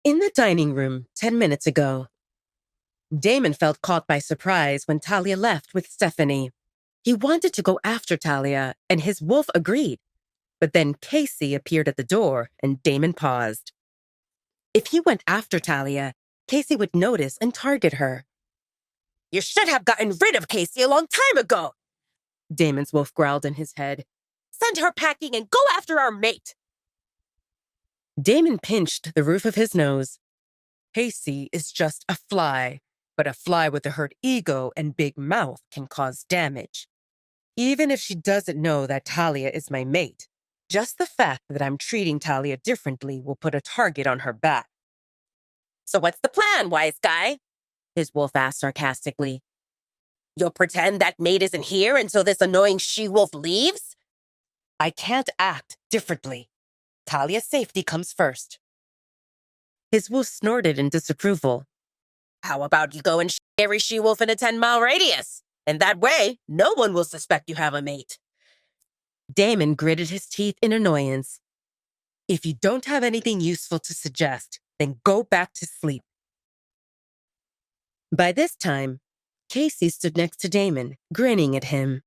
In the dining room 10 minutes ago, Damon felt caught by surprise when Talia left with Stephanie. He wanted to go after Talia, and his wolf agreed. But then Casey appeared at the door, and Damon paused. If he went after Talia, Casey would notice and target her. "You should have gotten rid of Casey a long time ago," Damon's wolf growled in his head. "Send her packing and go after our mate." Damon pinched the roof of his nose. Casey is just a fly, but a fly with a hurt ego and big mouth can cause damage. Even if she doesn't know that Talia is my mate, just the fact that I'm treating Talia differently will put a target on her back. "So what's the plan, wise guy?" his wolf asked sarcastically. "You'll pretend that mate isn't here until this annoying she-wolf leaves?" "I can't act differently. Talia's safety comes first." His wolf snorted in disapproval. "How about you go and every she-wolf in a 10-mile radius? And that way, no one will suspect you have a mate." Damon gritted his teeth in annoyance. "If you don't have anything useful to suggest, then go back to sleep." By this time, Casey stood next to Damon, grinning at him.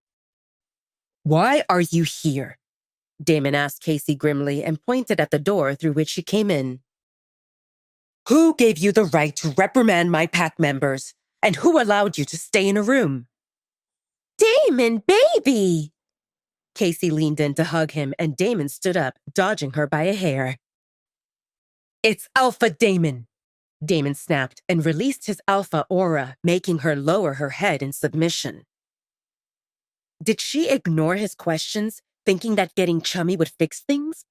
"Why are you here?" Damon asked Casey grimly and pointed at the door through which she came in. "Who gave you the right to reprimand my pack members? And who allowed you to stay in a room?" "Damon, baby!" Casey leaned in to hug him, and Damon stood up, dodging her by a hair. "It's Alpha Damon!" Damon snapped and released his alpha aura, making her lower her head in submission. Did she ignore his questions, thinking that getting chummy would fix things?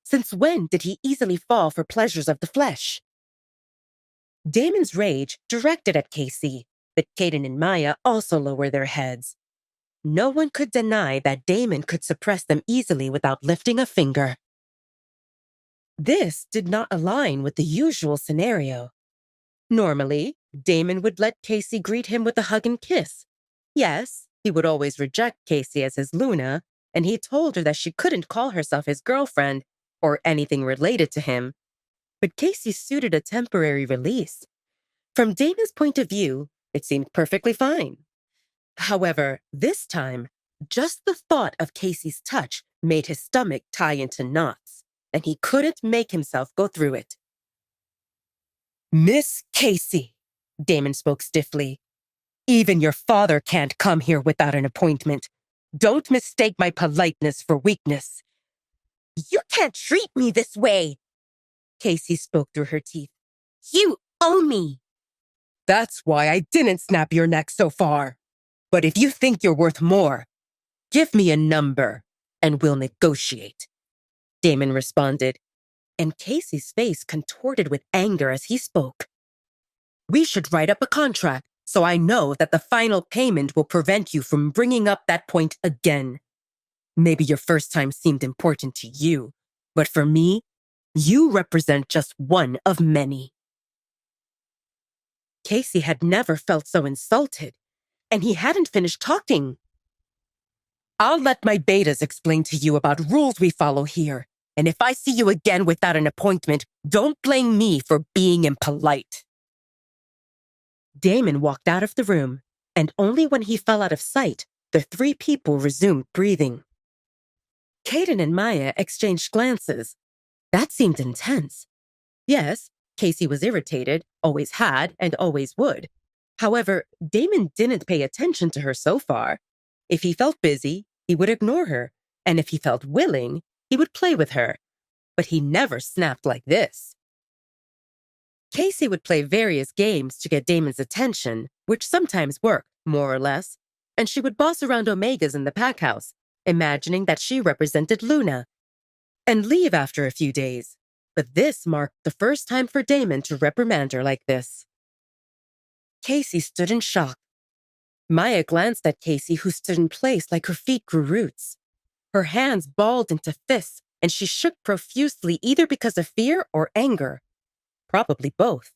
Since when did he easily fall for pleasures of the flesh? Damon's rage directed at Casey, but Caden and Maya also lowered their heads. No one could deny that Damon could suppress them easily without lifting a finger. This did not align with the usual scenario. Normally, Damon would let Casey greet him with a hug and kiss. Yes, he would always reject Casey as his Luna, and he told her that she couldn't call herself his girlfriend or anything related to him. But Casey suited a temporary release. From Damon's point of view, it seemed perfectly fine. However, this time, just the thought of Casey's touch made his stomach tie into knots, and he couldn't make himself go through it. "Miss Casey," Damon spoke stiffly, "even your father can't come here without an appointment. Don't mistake my politeness for weakness." "You can't treat me this way," Casey spoke through her teeth. "You owe me." "That's why I didn't snap your neck so far. But if you think you're worth more, give me a number and we'll negotiate," Damon responded, and Casey's face contorted with anger as he spoke. "We should write up a contract so I know that the final payment will prevent you from bringing up that point again. Maybe your first time seemed important to you, but for me, you represent just one of many." Casey had never felt so insulted, and he hadn't finished talking. "I'll let my betas explain to you about rules we follow here, and if I see you again without an appointment, don't blame me for being impolite." Damon walked out of the room, and only when he fell out of sight, the three people resumed breathing. Caden and Maya exchanged glances. That seemed intense. Yes, Casey was irritated, always had, and always would. However, Damon didn't pay attention to her so far. If he felt busy, he would ignore her, and if he felt willing, he would play with her. But he never snapped like this. Casey would play various games to get Damon's attention, which sometimes worked, more or less, and she would boss around Omegas in the pack house, imagining that she represented Luna, and leave after a few days. But this marked the first time for Damon to reprimand her like this. Casey stood in shock. Maya glanced at Casey, who stood in place like her feet grew roots. Her hands balled into fists, and she shook profusely either because of fear or anger. Probably both.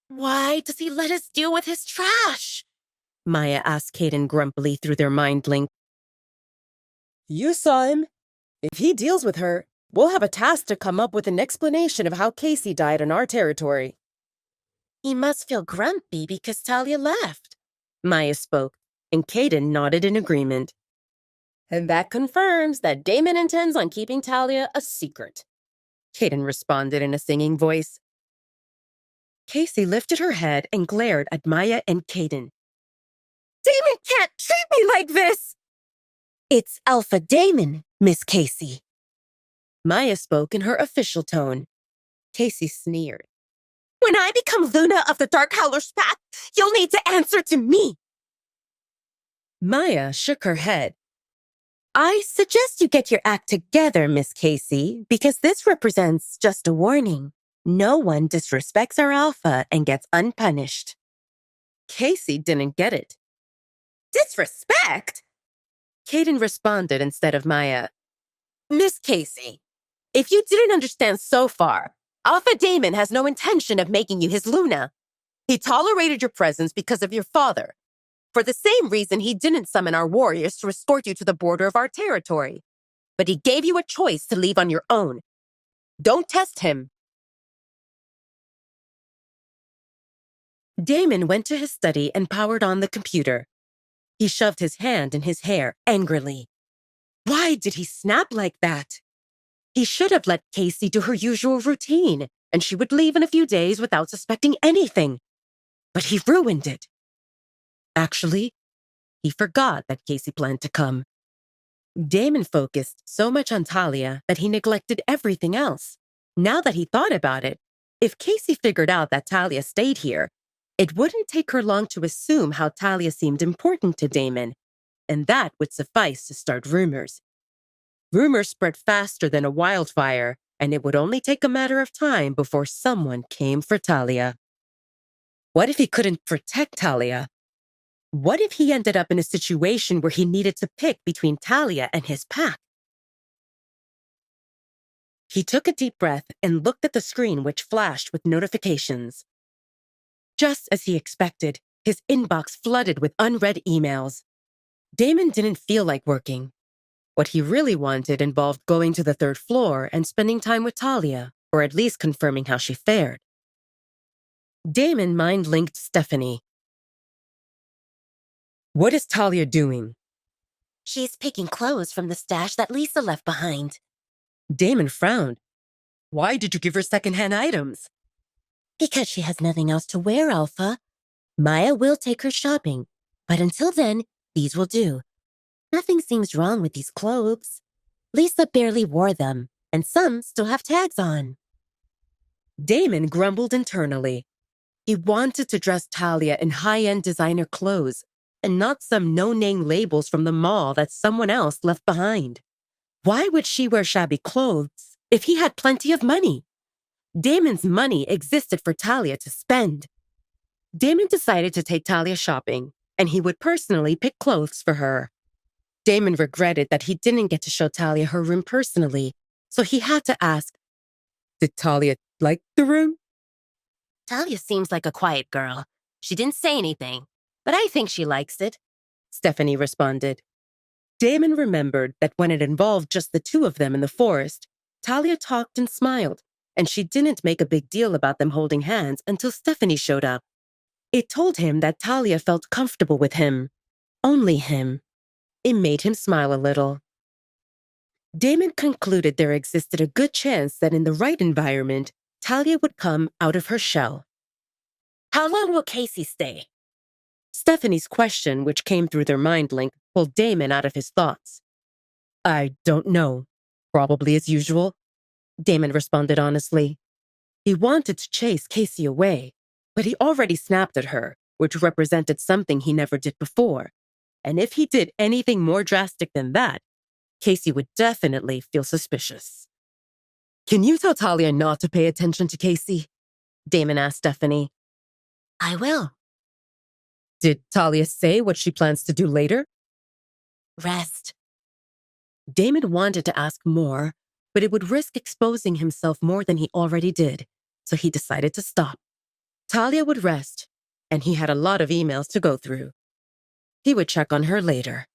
"Why does he let us deal with his trash?" Maya asked Caden grumpily through their mind link. "You saw him. If he deals with her, We'll have a task to come up with an explanation of how Casey died on our territory. He must feel grumpy because Talia left. Maya spoke, and Caden nodded in agreement. And that confirms that Damon intends on keeping Talia a secret. Caden responded in a singing voice. Casey lifted her head and glared at Maya and Caden. Damon can't treat me like this! It's Alpha Damon, Miss Casey. Maya spoke in her official tone. Casey sneered. When I become Luna of the Dark Howler's Path, you'll need to answer to me. Maya shook her head. I suggest you get your act together, Miss Casey, because this represents just a warning. No one disrespects our alpha and gets unpunished. Casey didn't get it. Disrespect? Caden responded instead of Maya. Miss Casey, if you didn't understand so far, Alpha Damon has no intention of making you his Luna. He tolerated your presence because of your father, for the same reason he didn't summon our warriors to escort you to the border of our territory. But he gave you a choice to leave on your own. Don't test him. Damon went to his study and powered on the computer. He shoved his hand in his hair angrily. Why did he snap like that? He should have let Casey do her usual routine, and she would leave in a few days without suspecting anything. But he ruined it. Actually, he forgot that Casey planned to come. Damon focused so much on Talia that he neglected everything else. Now that he thought about it, if Casey figured out that Talia stayed here, it wouldn't take her long to assume how Talia seemed important to Damon, and that would suffice to start rumors. Rumors spread faster than a wildfire, and it would only take a matter of time before someone came for Talia. What if he couldn't protect Talia? What if he ended up in a situation where he needed to pick between Talia and his pack? He took a deep breath and looked at the screen, which flashed with notifications. Just as he expected, his inbox flooded with unread emails. Damon didn't feel like working. What he really wanted involved going to the 3rd floor and spending time with Talia, or at least confirming how she fared. Damon mind-linked Stephanie. What is Talia doing? She's picking clothes from the stash that Lisa left behind. Damon frowned. Why did you give her secondhand items? Because she has nothing else to wear, Alpha. Maya will take her shopping, but until then, these will do. Nothing seems wrong with these clothes. Lisa barely wore them, and some still have tags on. Damon grumbled internally. He wanted to dress Talia in high-end designer clothes, and not some no-name labels from the mall that someone else left behind. Why would she wear shabby clothes if he had plenty of money? Damon's money existed for Talia to spend. Damon decided to take Talia shopping, and he would personally pick clothes for her. Damon regretted that he didn't get to show Talia her room personally, so he had to ask, did Talia like the room? Talia seems like a quiet girl. She didn't say anything, but I think she likes it, Stephanie responded. Damon remembered that when it involved just the two of them in the forest, Talia talked and smiled, and she didn't make a big deal about them holding hands until Stephanie showed up. It told him that Talia felt comfortable with him. Only him. It made him smile a little. Damon concluded there existed a good chance that in the right environment, Talia would come out of her shell. How long will Casey stay? Stephanie's question, which came through their mind link, pulled Damon out of his thoughts. I don't know. Probably as usual, Damon responded honestly. He wanted to chase Casey away, but he already snapped at her, which represented something he never did before. And if he did anything more drastic than that, Casey would definitely feel suspicious. Can you tell Talia not to pay attention to Casey? Damon asked Stephanie. I will. Did Talia say what she plans to do later? Rest. Damon wanted to ask more, but it would risk exposing himself more than he already did, so he decided to stop. Talia would rest, and he had a lot of emails to go through. He would check on her later.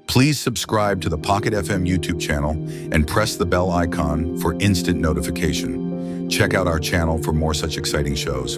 Please subscribe to the Pocket FM YouTube channel and press the bell icon for instant notification. Check out our channel for more such exciting shows.